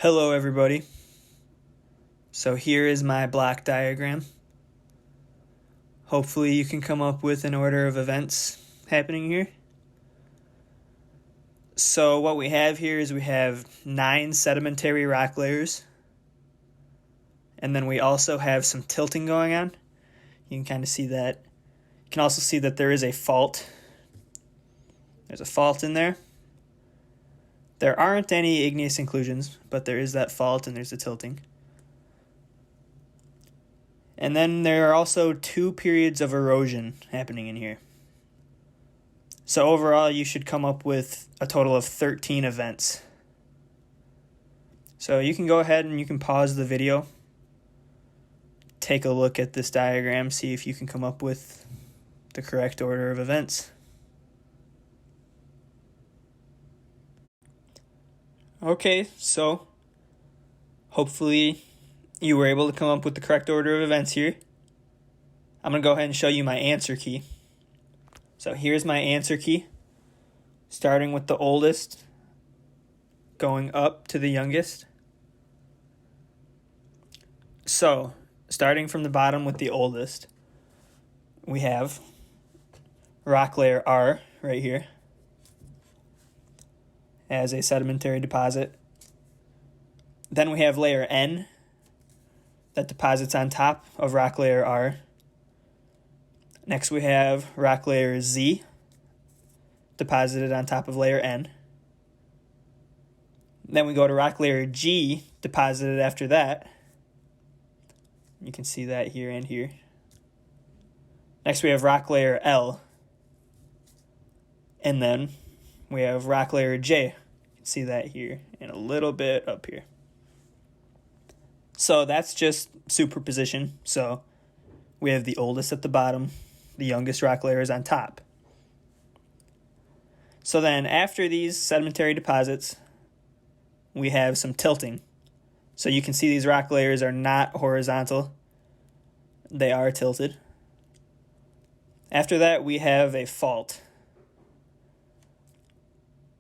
Hello everybody. So here is my block diagram. Hopefully you can come up with an order of events happening here. So what we have here is we have 9 sedimentary rock layers. And then we also have some tilting going on. You can kind of see that. You can also see that there is a fault. There's a fault in there. There aren't any igneous inclusions, but there is that fault and there's the tilting. And then there are also 2 periods of erosion happening in here. So overall, you should come up with a total of 13 events. So you can go ahead and you can pause the video, take a look at this diagram, see if you can come up with the correct order of events. Okay, so hopefully you were able to come up with the correct order of events here. I'm going to go ahead and show you my answer key. So here's my answer key, starting with the oldest, going up to the youngest. So starting from the bottom with the oldest, we have rock layer R right here as a sedimentary deposit. Then we have layer N that deposits on top of rock layer R. Next we have rock layer Z deposited on top of layer N. Then we go to rock layer G deposited after that. You can see that here and here. Next we have rock layer L. And then we have rock layer J. You can see that here and a little bit up here. So that's just superposition. So we have the oldest at the bottom, the youngest rock layer is on top. So then after these sedimentary deposits, we have some tilting. So you can see these rock layers are not horizontal. They are tilted. After that, we have a fault.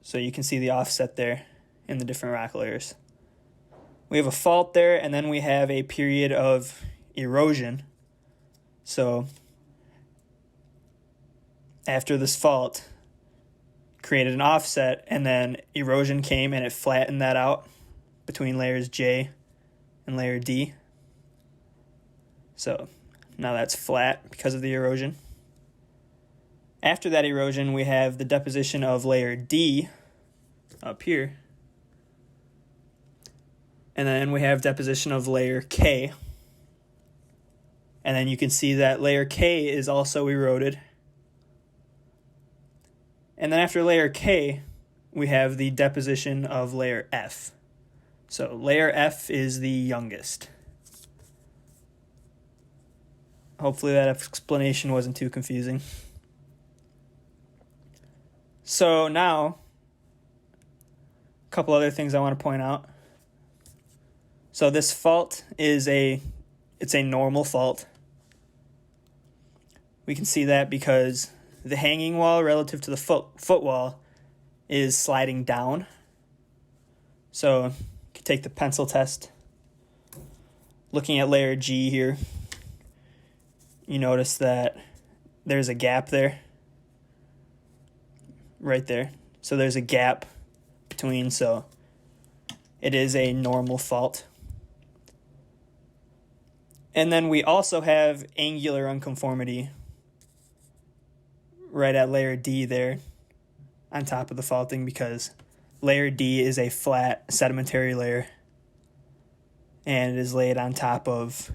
So you can see the offset there in the different rock layers. We have a fault there, and then we have a period of erosion. So after this fault, created an offset, and then erosion came and it flattened that out between layers J and layer D. So now that's flat because of the erosion. After that erosion, we have the deposition of layer D up here. And then we have deposition of layer K. And then you can see that layer K is also eroded. And then after layer K, we have the deposition of layer F. So layer F is the youngest. Hopefully that explanation wasn't too confusing. So now, a couple other things I want to point out. So this fault is it's a normal fault. We can see that because the hanging wall relative to the foot wall is sliding down. So you can take the pencil test. Looking at layer G here, you notice that there's a gap there. Right there. So there's a gap between, so it is a normal fault. And then we also have angular unconformity right at layer D there on top of the faulting, because layer D is a flat sedimentary layer and it is laid on top of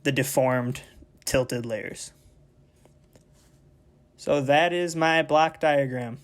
the deformed tilted layers. So that is my block diagram.